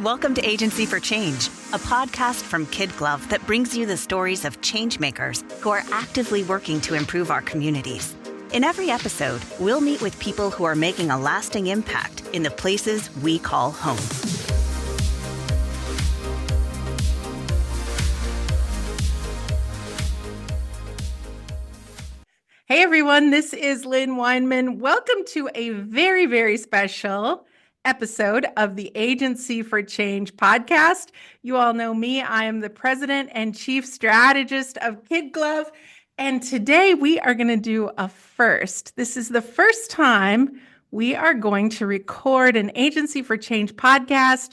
Welcome to Agency for Change, a podcast from KidGlov that brings you the stories of changemakers who are actively working to improve our communities. In every episode, we'll meet with people who are making a lasting impact in the places we call home. Hey everyone, this is Lyn Wineman. Welcome to a very, very special episode of the Agency for Change podcast. You all know me. I am the president and chief strategist of KidGlov. And today we are going to do a first. This is the first time we are going to record an Agency for Change podcast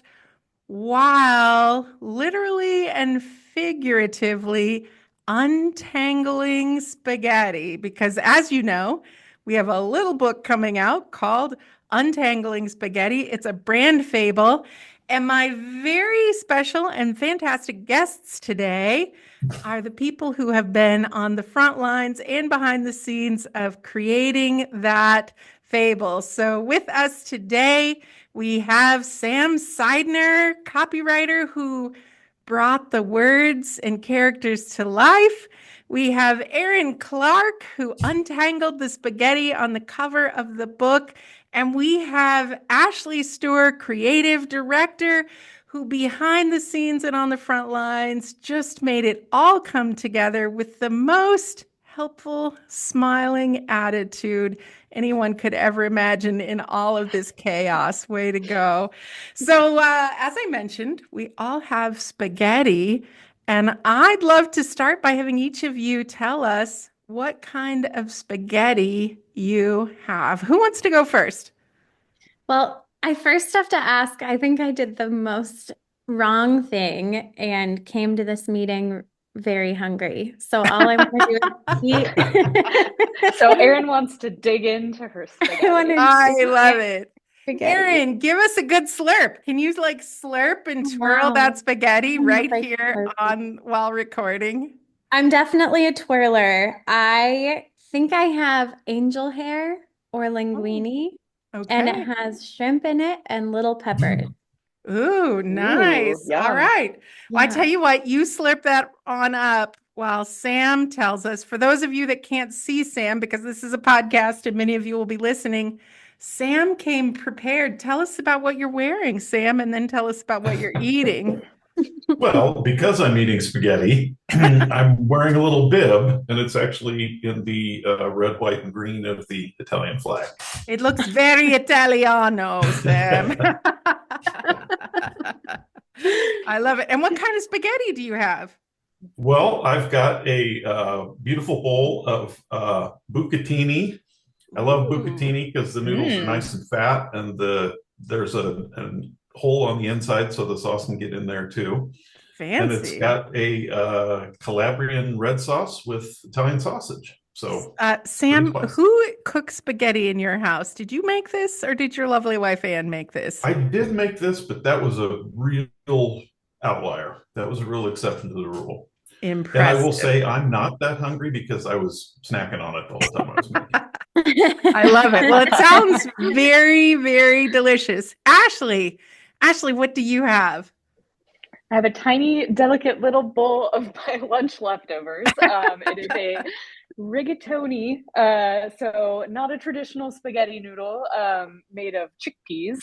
while literally and figuratively untangling spaghetti. Because as you know, we have a little book coming out called Untangling Spaghetti. It's a Brand Fable. And my very special and fantastic guests today are the people who have been on the front lines and behind the scenes of creating that fable. So with us today, we have Sam Sidner, copywriter who brought the words and characters to life. We have Erin Clark, who untangled the spaghetti on the cover of the book. And we have Ashley Stuhr, creative director, who behind the scenes and on the front lines just made it all come together with the most helpful, smiling attitude anyone could ever imagine in all of this chaos. Way to go. So as I mentioned, we all have spaghetti, and I'd love to start by having each of you tell us what kind of spaghetti you have. Who wants to go first? Well, I first have to ask, I think I did the most wrong thing and came to this meeting very hungry. So all I want to do is eat. So Erin wants to dig into her spaghetti. I love it. Erin, give us a good slurp. Can you like slurp and twirl that spaghetti right here on while recording? I'm definitely a twirler. I think I have angel hair or linguine, and it has shrimp in it and little peppers. Ooh, nice. All right. Well, I tell you what, you slurp that on up while Sam tells us. For those of you that can't see Sam, because this is a podcast and many of you will be listening, Sam came prepared. Tell us about what you're wearing, Sam, and then tell us about what you're eating. Well, because I'm eating spaghetti, I'm wearing a little bib, and it's actually in the red, white, and green of the Italian flag. It looks very Italiano, Sam. I love it. And what kind of spaghetti do you have? Well, I've got a beautiful bowl of bucatini. I love bucatini because the noodles are nice and fat, and there's a hole on the inside so the sauce can get in there too. Fancy. And it's got a Calabrian red sauce with Italian sausage. So Sam, who cooks spaghetti in your house? Did you make this, or did your lovely wife Ann make this? I did make this, but that was a real outlier. That was a real exception to the rule. Impressive. And I will say I'm not that hungry because I was snacking on it the whole time I was making. I love it. Well, it sounds very, very delicious. Ashley, what do you have? I have a tiny, delicate little bowl of my lunch leftovers. It is a rigatoni, so not a traditional spaghetti noodle, made of chickpeas,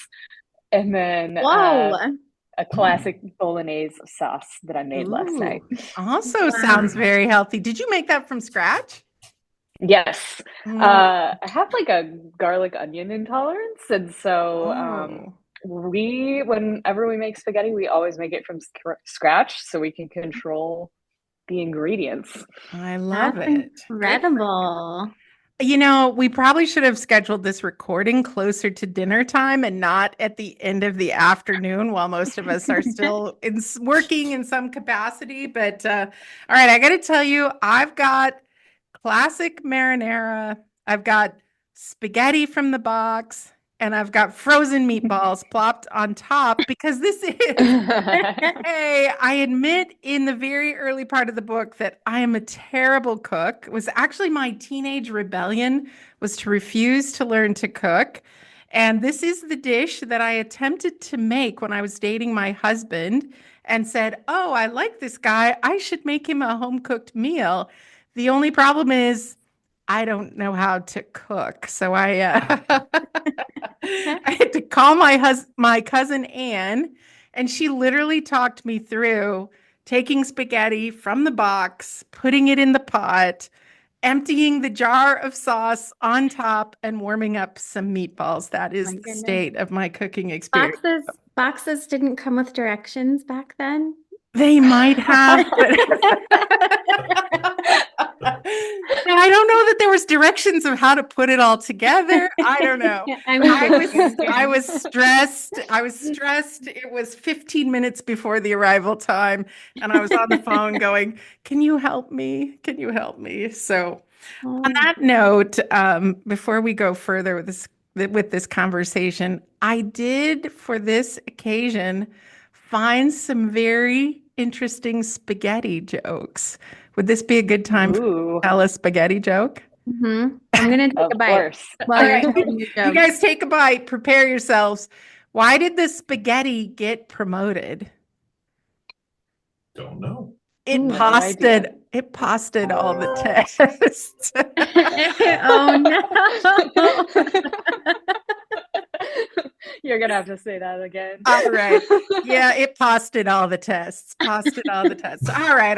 and then a classic bolognese sauce that I made last night. Also sounds very healthy. Did you make that from scratch? Yes. I have like a garlic onion intolerance, and so whenever we make spaghetti, we always make it from scratch so we can control the ingredients. I love it. Incredible. You know, we probably should have scheduled this recording closer to dinner time and not at the end of the afternoon while most of us are still working in some capacity. But all right, I got to tell you, I've got classic marinara. I've got spaghetti from the box. And I've got frozen meatballs plopped on top because this is, hey, I admit in the very early part of the book that I am a terrible cook. It was actually my teenage rebellion was to refuse to learn to cook. And this is the dish that I attempted to make when I was dating my husband and said, "Oh, I like this guy. I should make him a home cooked meal." The only problem is I don't know how to cook. So I had to call my cousin Anne, and she literally talked me through taking spaghetti from the box, putting it in the pot, emptying the jar of sauce on top, and warming up some meatballs. That is My the goodness. state of my cooking experience. Boxes didn't come with directions back then. They might have, but I don't know that there was directions of how to put it all together. I don't know. I was stressed. It was 15 minutes before the arrival time, and I was on the phone going, "Can you help me? Can you help me?" So, on that note, before we go further with this conversation, I did for this occasion find some very interesting spaghetti jokes. Would this be a good time for you to tell a spaghetti joke? I'm going to take a bite. Course. While All you're right. telling your You joke. guys take a bite. Prepare yourselves. Why did the spaghetti get promoted? Don't know. It No posted. idea. It posted all the tests. Oh no. You're gonna have to say that again. All right. Yeah, it posted all the tests. All right.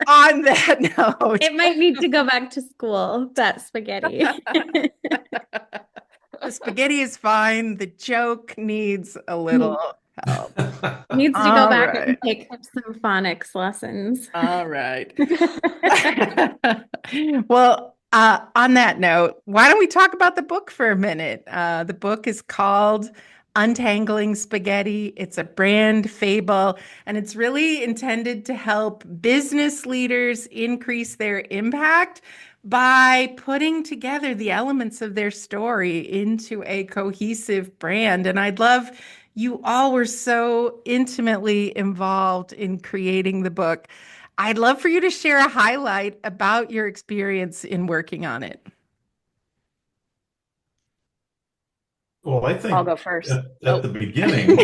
On that note, It might need to go back to school, that spaghetti. the spaghetti is fine. The joke needs a little help. Needs to go All back right. and take some phonics lessons. All right. Well, on that note, why don't we talk about the book for a minute? The book is called Untangling Spaghetti. It's a Brand Fable, and it's really intended to help business leaders increase their impact by putting together the elements of their story into a cohesive brand. And I'd love, you all were so intimately involved in creating the book. I'd love for you to share a highlight about your experience in working on it. Well, I think I'll go first. At the beginning,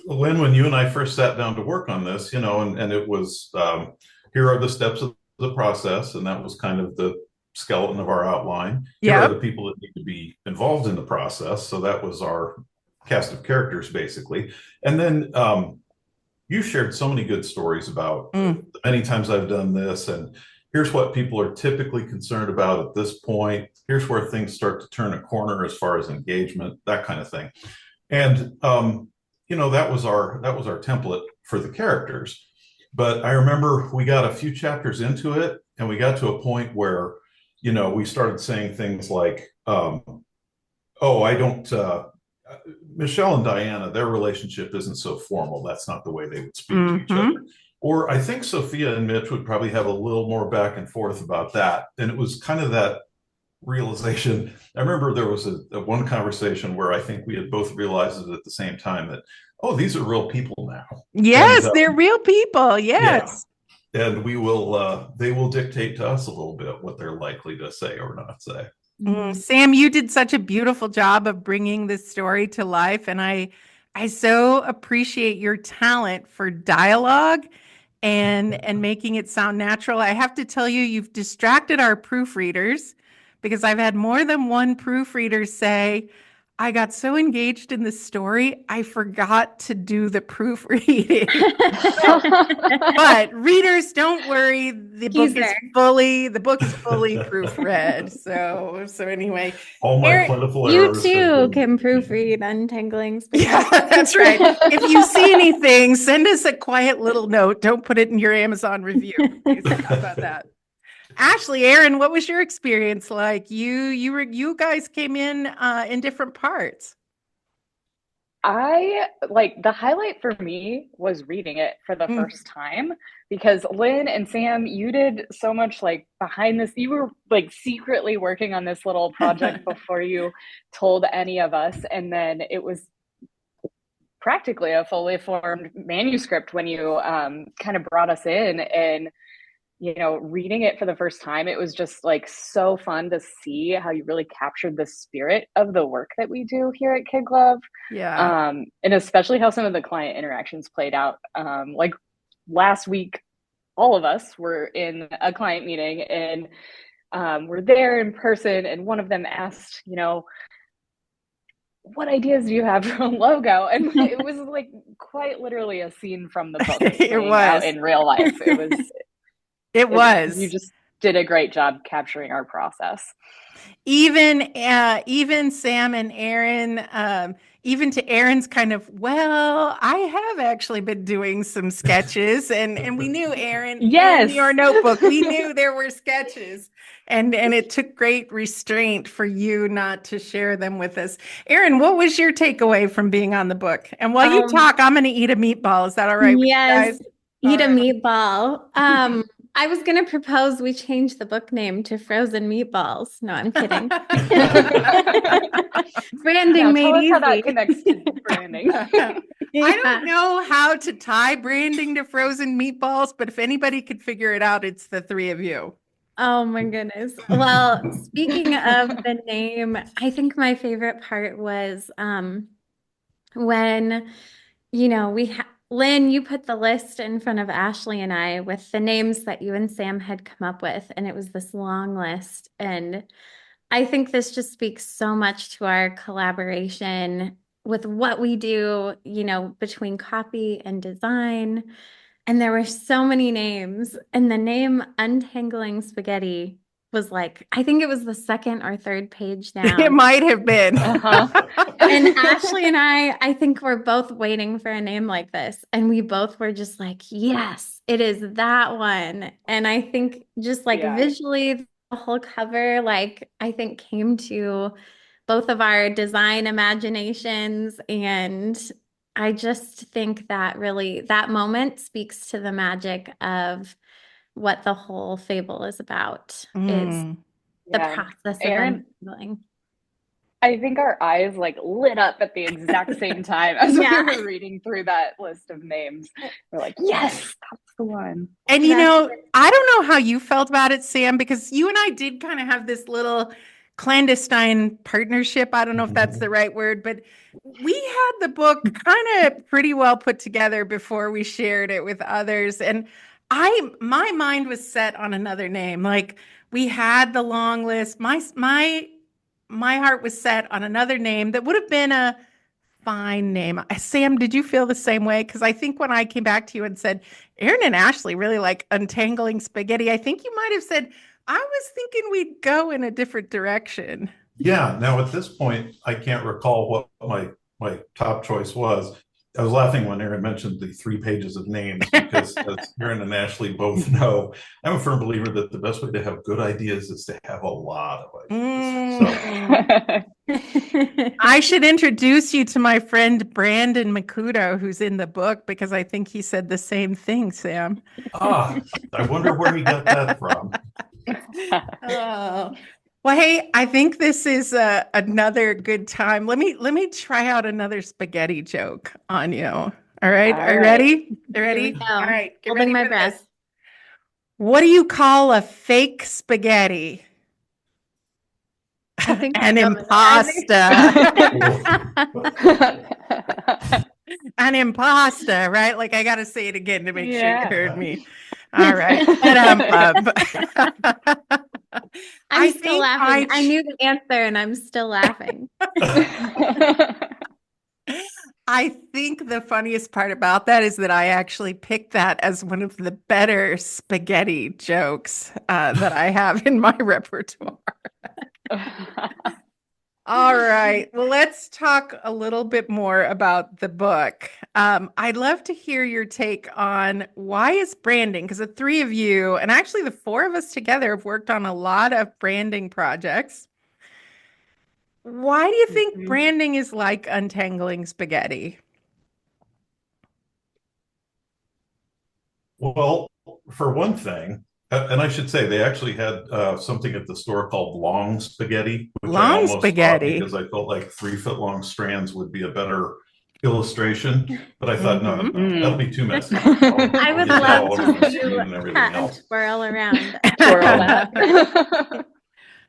when you and I first sat down to work on this, and it was, here are the steps of the process, and that was kind of the skeleton of our outline. Here are the people that need to be involved in the process. So that was our cast of characters, basically. And then you shared so many good stories about the many times I've done this, and here's what people are typically concerned about at this point. Here's where things start to turn a corner as far as engagement, that kind of thing. And that was our template for the characters. But I remember we got a few chapters into it, and we got to a point where, we started saying things like, Michelle and Diana, their relationship isn't so formal. That's not the way they would speak to each other. Or I think Sophia and Mitch would probably have a little more back and forth about that. And it was kind of that realization. I remember there was a one conversation where I think we had both realized it at the same time that, oh, these are real people now. Yes, they're real people. Yes. Yeah. And they will dictate to us a little bit what they're likely to say or not say. Sam, you did such a beautiful job of bringing this story to life. And I so appreciate your talent for dialogue and making it sound natural. I have to tell you, you've distracted our proofreaders, because I've had more than one proofreader say, I got so engaged in the story, I forgot to do the proofreading. But readers, don't worry. The book is fully proofread. So anyway. All my plentiful errors. You too can proofread Untangling Spaghetti. Yeah, that's right. If you see anything, send us a quiet little note. Don't put it in your Amazon review. How about that? Ashley, Erin, what was your experience like? You guys came in different parts. The highlight for me was reading it for the first time, because Lyn and Sam, you did so much behind this. You were secretly working on this little project before you told any of us. And then it was practically a fully formed manuscript when you kind of brought us in. And reading it for the first time, it was just like so fun to see how you really captured the spirit of the work that we do here at KidGlov. Yeah. And especially how some of the client interactions played out. Like last week, all of us were in a client meeting, and we're there in person, and one of them asked, what ideas do you have for a logo? And it was like quite literally a scene from the book playing out in real life. You just did a great job capturing our process. Even Sam and Erin, even to Erin's kind of, well, I have actually been doing some sketches, and we knew Erin, yes, in your notebook, we knew there were sketches, and it took great restraint for you not to share them with us. Erin, what was your takeaway from being on the book? And while you talk, I'm going to eat a meatball. Is that all right with you guys? Eat a meatball. I was going to propose we change the book name to Frozen Meatballs. No, I'm kidding. Branding made tell us easy. How that connects to branding. I don't know how to tie branding to frozen meatballs, but if anybody could figure it out, it's the three of you. Oh my goodness. Well, speaking of the name, I think my favorite part was when, Lyn, you put the list in front of Ashley and I with the names that you and Sam had come up with, and it was this long list. And I think this just speaks so much to our collaboration with what we do, between copy and design. And there were so many names, and the name Untangling Spaghetti was like, I think it was the second or third page down. It might have been. And Ashley and I think we're both waiting for a name like this. And we both were just like, yes, it is that one. And I think just like visually, the whole cover, like I think came to both of our design imaginations. And I just think that really that moment speaks to the magic of what the whole fable is about, is the process of untangling. I think our eyes like lit up at the exact same time as we were reading through that list of names. We're like, yes, that's the one. And I don't know how you felt about it, Sam, because you and I did kind of have this little clandestine partnership. I don't know if that's the right word, but we had the book kind of pretty well put together before we shared it with others. And my mind was set on another name. Like we had the long list. My heart was set on another name that would have been a fine name. Sam, did you feel the same way? Because I think when I came back to you and said, Erin and Ashley really like Untangling Spaghetti, I think you might have said, I was thinking we'd go in a different direction. Yeah. Now, at this point, I can't recall what my top choice was. I was laughing when Erin mentioned the 3 pages of names because, as Erin and Ashley both know, I'm a firm believer that the best way to have good ideas is to have a lot of ideas. I should introduce you to my friend Brandon McCudo, who's in the book, because I think he said the same thing, Sam. I wonder where he got that from. Well, hey, I think this is another good time. Let me try out another spaghetti joke on you. All right, are you ready? You ready? All right, holding my breath. This. What do you call a fake spaghetti? I think an impasta. An impasta, right? Like I got to say it again to make sure you heard me. All right. I'm still laughing. I knew the answer and I'm still laughing. I think the funniest part about that is that I actually picked that as one of the better spaghetti jokes that I have in my repertoire. All right. Well, let's talk a little bit more about the book. I'd love to hear your take on why is branding, because the 3 of you, and actually the 4 of us together, have worked on a lot of branding projects. Why do you think branding is like untangling spaghetti? Well, for one thing, and I should say they actually had something at the store called long spaghetti, which I almost bought because I felt like 3-foot long strands would be a better illustration, but I thought, no, that'll be too messy. I would get love all over my to screen do and everything that else. and twirl around. Twirl that.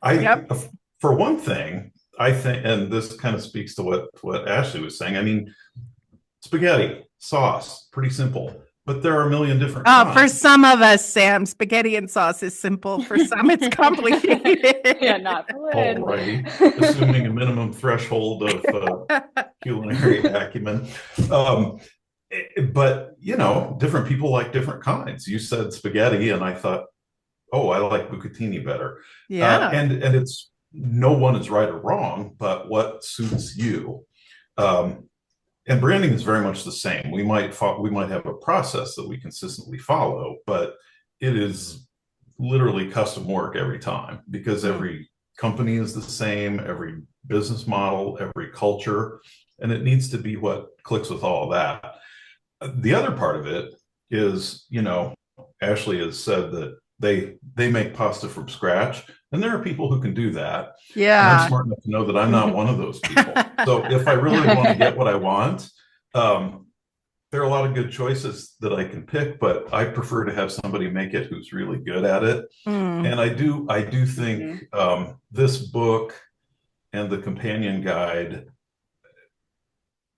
Yep. For one thing, I think, and this kind of speaks to what Ashley was saying. I mean, spaghetti, sauce, pretty simple, but there are a million different Oh, for kinds. some of us, Sam, spaghetti and sauce is simple. For some, it's complicated. Yeah, not for Lyn. Alrighty, assuming a minimum threshold of culinary acumen. But different people like different kinds. You said spaghetti, and I thought, oh, I like bucatini better. Yeah. And it's no one is right or wrong, but what suits you. And branding is very much the same. We might have a process that we consistently follow, but it is literally custom work every time because every company is the same, every business model, every culture, and it needs to be what clicks with all of that. The other part of it is, Ashley has said that they make pasta from scratch, and there are people who can do that. And Yeah. I'm smart enough to know that I'm not one of those people. So if I really want to get what I want, there are a lot of good choices that I can pick, but I prefer to have somebody make it who's really good at it. And I do think this book and the companion guide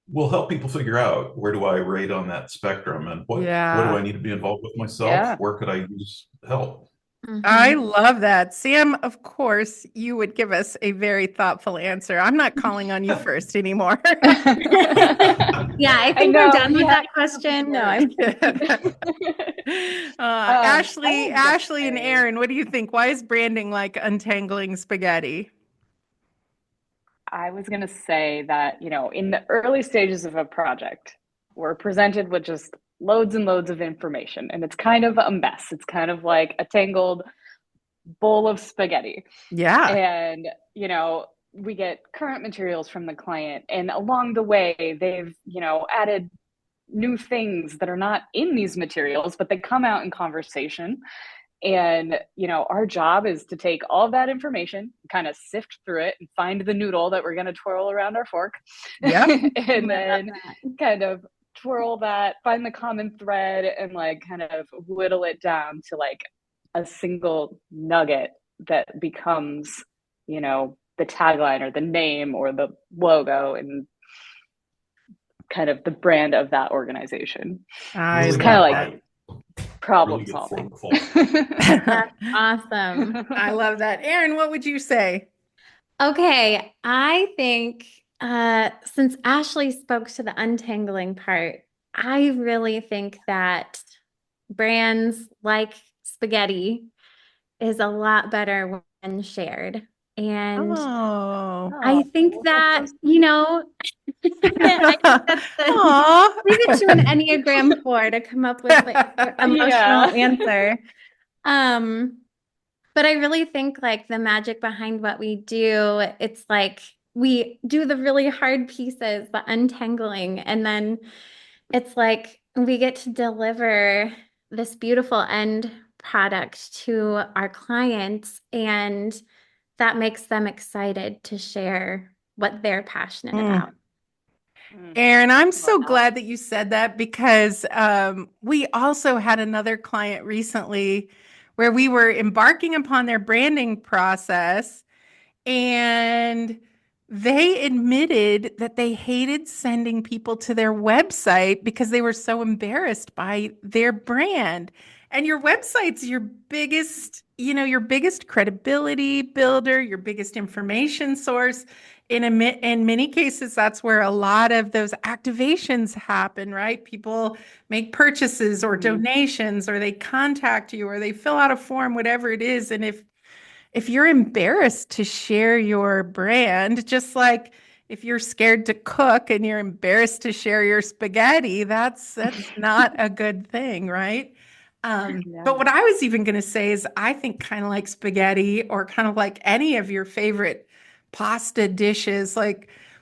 will help people figure out, where do I rate on that spectrum, and what do I need to be involved with myself? Yeah. Where could I use help? I love that. Sam, of course, you would give us a very thoughtful answer. I'm not calling on you first anymore. Yeah, I think we're done with that question. No, I'm Ashley and Erin, what do you think? Why is branding like untangling spaghetti? I was going to say that, in the early stages of a project, we're presented with just loads and loads of information, and it's kind of a mess. It's kind of like a tangled bowl of spaghetti. Yeah. And, we get current materials from the client, and along the way, they've, added new things that are not in these materials, but they come out in conversation. And, our job is to take all of that information, kind of sift through it and find the noodle that we're going to twirl around our fork. Yeah. And then kind of twirl that, find the common thread, and kind of whittle it down to a single nugget that becomes, the tagline or the name or the logo and kind of the brand of that organization. It's kind of problem Really solving. That's awesome. I love that. Erin, what would you say? Okay, I think since Ashley spoke to the untangling part, I really think that brands like spaghetti is a lot leave it to an Enneagram 4 to come up with the emotional answer. But I really think the magic behind what we do, it's we do the really hard pieces, the untangling, and then it's we get to deliver this beautiful end product to our clients, and that makes them excited to share what they're passionate about. Erin, I'm so glad that you said that, because we also had another client recently where we were embarking upon their branding process, and they admitted that they hated sending people to their website because they were so embarrassed by their brand. And your website's your biggest credibility builder, your biggest information source. In many cases, that's where a lot of those activations happen, right? People make purchases or donations, or they contact you, or they fill out a form, whatever it is. And if you're embarrassed to share your brand, just like if you're scared to cook and you're embarrassed to share your spaghetti, that's not a good thing, right? But what I was even going to say is, I think kind of like spaghetti, or kind of like any of your favorite pasta dishes,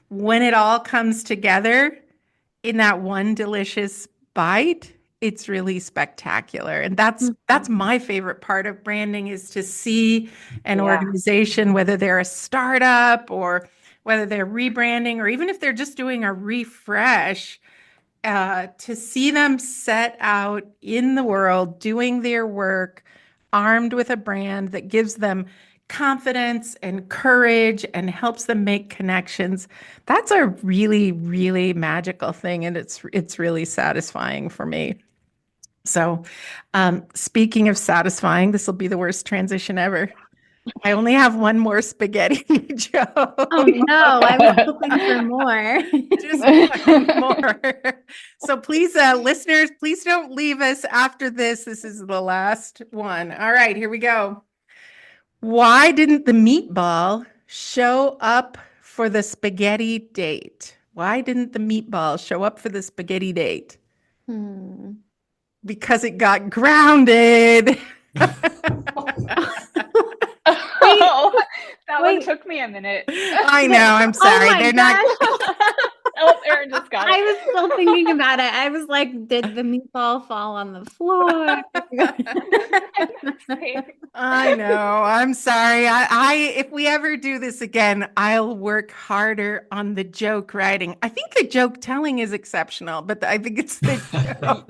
when it all comes together in that one delicious bite, it's really spectacular. And that's my favorite part of branding, is to see an organization, whether they're a startup or whether they're rebranding or even if they're just doing a refresh, to see them set out in the world doing their work, armed with a brand that gives them confidence and courage and helps them make connections. That's a really, really magical thing, and it's really satisfying for me. So, speaking of satisfying, this will be the worst transition ever. I only have one more spaghetti joke. Oh no, I was hoping for more. Just one more. So please, listeners, please don't leave us after this. This is the last one. All right, here we go. Why didn't the meatball show up for the spaghetti date? Why didn't the meatball show up for the spaghetti date? Because it got grounded. Oh, that one took me a minute. I know. I'm sorry. Oh They're gosh. not. Oh, Erin just got it. I was still thinking about it. I was like, did the meatball fall on the floor? I know. I'm sorry. If we ever do this again, I'll work harder on the joke writing. I think the joke telling is exceptional, but I think it's the joke.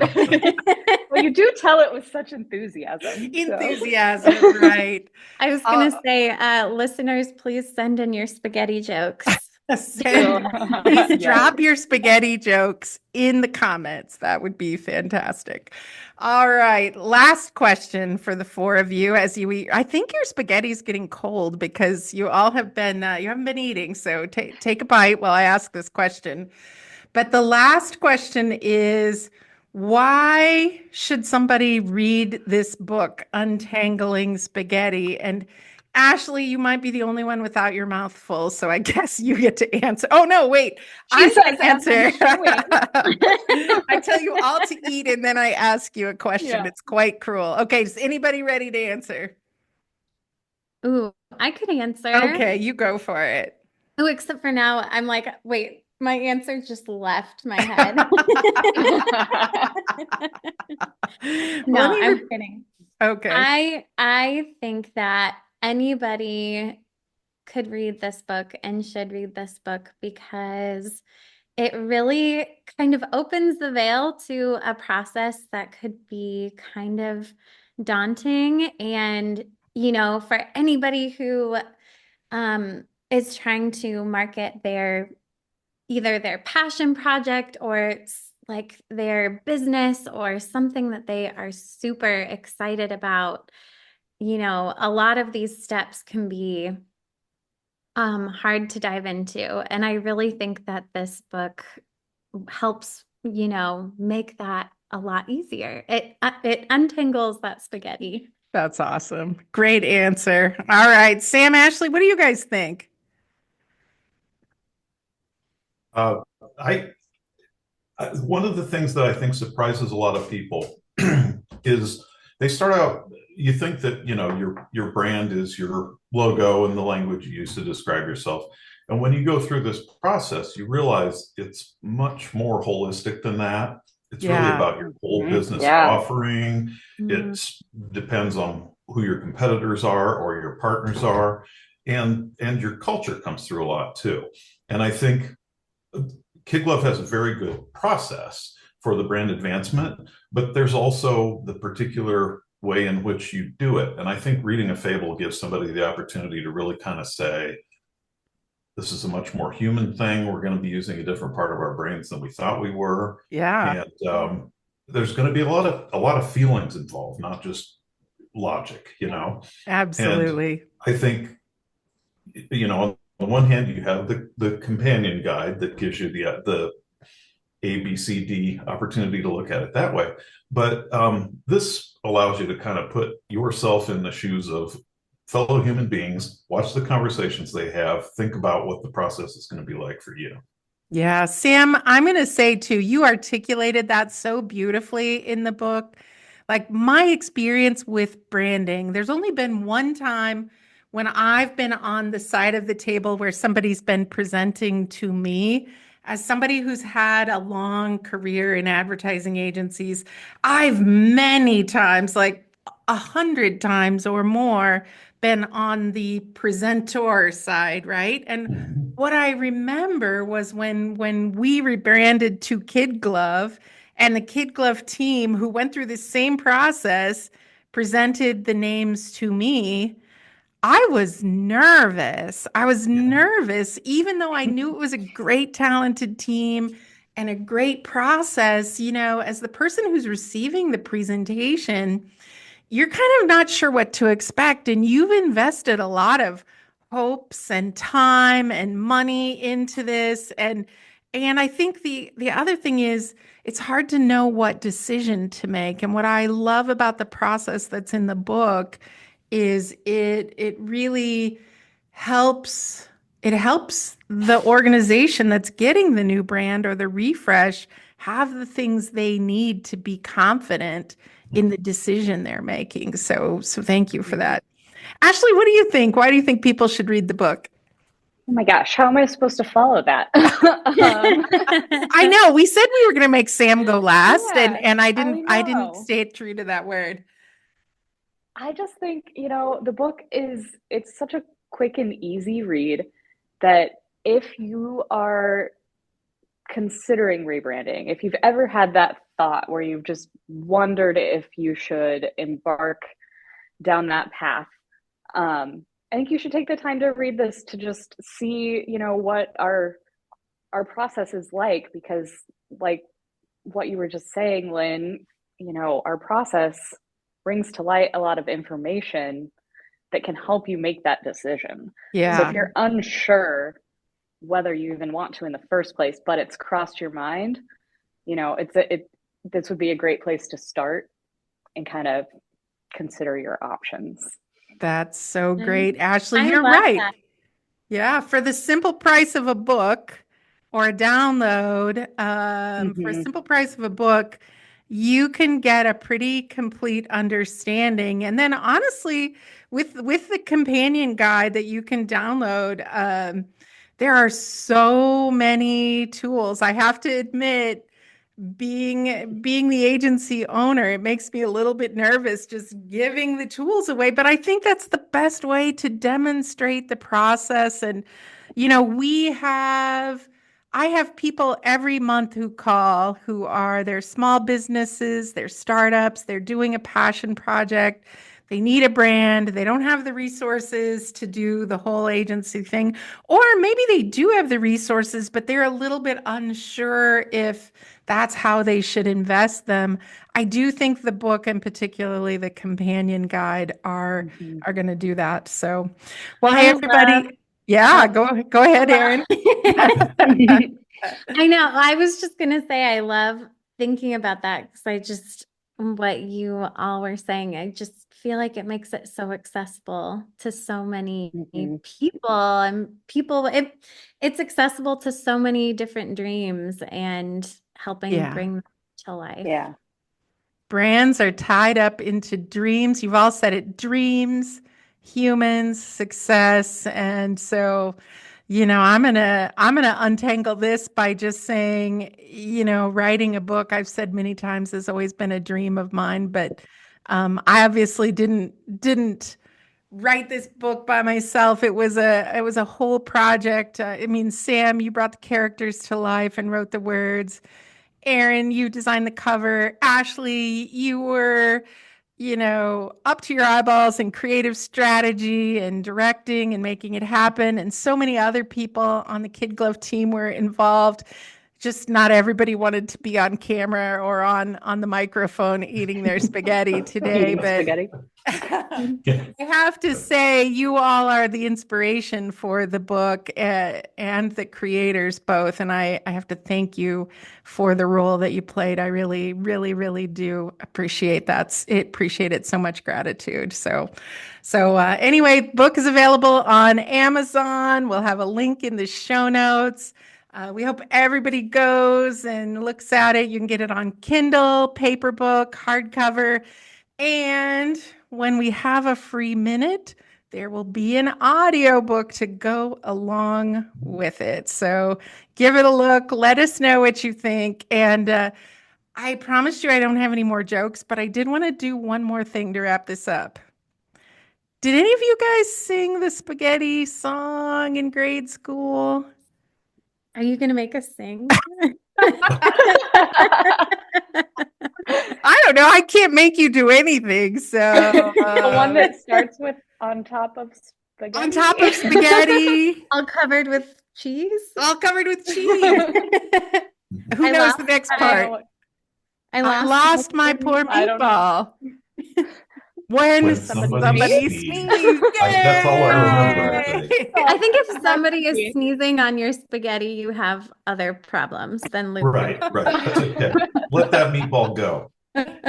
Well, you do tell it with such enthusiasm. Enthusiasm, right? I was going to say, listeners, please send in your spaghetti jokes. Please drop your spaghetti jokes in the comments. That would be fantastic. All right, last question for the four of you as you eat. I think your spaghetti is getting cold because you all have been you haven't been eating. So take a bite while I ask this question. But the last question is, why should somebody read this book, Untangling Spaghetti? And Ashley, you might be the only one without your mouth full, so I guess you get to answer. Oh, no, wait. I'm going to answer. I tell you all to eat, and then I ask you a question. Yeah. It's quite cruel. Okay, is anybody ready to answer? Ooh, I could answer. Okay, you go for it. Oh, except for now, I'm like, wait, my answer just left my head. No, I'm kidding. Okay. I think that anybody could read this book and should read this book because it really kind of opens the veil to a process that could be kind of daunting. And, you know, for anybody who is trying to market either their passion project or it's like their business or something that they are super excited about, you know, a lot of these steps can be hard to dive into. And I really think that this book helps, you know, make that a lot easier. It untangles that spaghetti. That's awesome. Great answer. All right, Sam, Ashley, what do you guys think? One of the things that I think surprises a lot of people is they start out, you think that, you know, your brand is your logo and the language you use to describe yourself. And when you go through this process, you realize it's much more holistic than that. It's really about your whole business offering. It depends on who your competitors are or your partners are, and your culture comes through a lot too. And I think KidGlov has a very good process for the brand advancement, but there's also the particular way in which you do it. And I think reading a fable gives somebody the opportunity to really kind of say, this is a much more human thing. We're going to be using a different part of our brains than we thought we were. Yeah. And there's going to be a lot of feelings involved, not just logic, you know? Absolutely. And I think, you know, on one hand, you have the companion guide that gives you the A, B, C, D opportunity to look at it that way. But this allows you to kind of put yourself in the shoes of fellow human beings, watch the conversations they have, think about what the process is going to be like for you. Yeah, Sam, I'm going to say too, you articulated that so beautifully in the book. Like my experience with branding, there's only been one time when I've been on the side of the table where somebody's been presenting to me as somebody who's had a long career in advertising agencies. I've many times, like 100 times or more, been on the presenter side, right? And what I remember was when we rebranded to KidGlov, and the KidGlov team who went through the same process presented the names to me. I was nervous. I was nervous, even though I knew it was a great, talented team and a great process. As the person who's receiving the presentation, you're kind of not sure what to expect. And you've invested a lot of hopes and time and money into this. And I think the other thing is it's hard to know what decision to make. And what I love about the process that's in the book is it really helps the organization that's getting the new brand or the refresh have the things they need to be confident in the decision they're making. So thank you for that. Ashley, what do you think? Why do you think people should read the book? Oh my gosh, how am I supposed to follow that? I know we said we were going to make Sam go last, Yeah, and I I didn't know. stay true to that word. I just think, the book it's such a quick and easy read that if you are considering rebranding, if you've ever had that thought where you've just wondered if you should embark down that path, I think you should take the time to read this to just see, what our process is like, because like what you were just saying, Lynn, our process brings to light a lot of information that can help you make that decision. Yeah. So if you're unsure whether you even want to in the first place, but it's crossed your mind, this would be a great place to start and kind of consider your options. That's so great, Ashley. I You're love right. that. Yeah, for the simple price of a book or a download, for a simple price of a book, you can get a pretty complete understanding. And then honestly, with the companion guide that you can download, there are so many tools. I have to admit, being the agency owner, it makes me a little bit nervous just giving the tools away, but I think that's the best way to demonstrate the process. And I have people every month who call who are their small businesses, their startups, they're doing a passion project. They need a brand. They don't have the resources to do the whole agency thing. Or maybe they do have the resources, but they're a little bit unsure if that's how they should invest them. I do think the book, and particularly the companion guide, are going to do that. So, well, hey, everybody. Yeah, go ahead, Erin. I know. I was just going to say, I love thinking about that because what you all were saying, I just feel like it makes it so accessible to so many people, and it's accessible to so many different dreams and helping bring them to life. Yeah. Brands are tied up into dreams. You've all said it, dreams, humans, success. And so, I'm gonna untangle this by just saying, writing a book, I've said many times, has always been a dream of mine, but I obviously didn't write this book by myself. It was a whole project. Sam, you brought the characters to life and wrote the words. Erin, you designed the cover. Ashley, you were, up to your eyeballs in creative strategy and directing and making it happen. And so many other people on the KidGlov team were involved. Just not everybody wanted to be on camera or on the microphone eating their spaghetti today. Spaghetti. I have to say, you all are the inspiration for the book and the creators both. And I have to thank you for the role that you played. I really, really, really do appreciate that. Appreciate it. So much gratitude. So anyway, book is available on Amazon. We'll have a link in the show notes. We hope everybody goes and looks at it. You can get it on Kindle, paper book, hardcover. And when we have a free minute, there will be an audiobook to go along with it. So give it a look. Let us know what you think. And I promised you I don't have any more jokes, but I did want to do one more thing to wrap this up. Did any of you guys sing the spaghetti song in grade school? Are you going to make us sing? I don't know. I can't make you do anything. So The one that starts with on top of spaghetti. on top of spaghetti, All covered with cheese? all covered with cheese. Who I knows lost the next my- part? I I lost my poor I don't know. meatball. When somebody somebody sneezed. That's all I remember, I think. Yay! I think if somebody is sneezing on your spaghetti, you have other problems than lupus. Right. That's okay. Let that meatball go.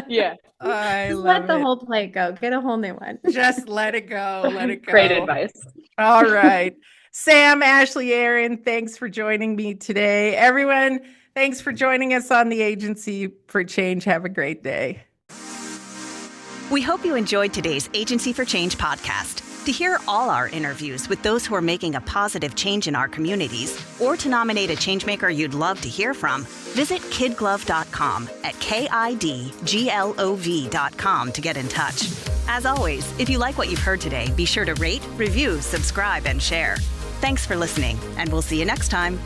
Yeah, I Just love let the it. whole plate go. Get a whole new one. Just let it go. Let it go. great advice. All right. Sam, Ashley, Erin, thanks for joining me today. Everyone, thanks for joining us on the Agency for Change. Have a great day. We hope you enjoyed today's Agency for Change podcast. To hear all our interviews with those who are making a positive change in our communities, or to nominate a changemaker you'd love to hear from, visit KidGlov.com at KidGlov.com to get in touch. As always, if you like what you've heard today, be sure to rate, review, subscribe, and share. Thanks for listening, and we'll see you next time.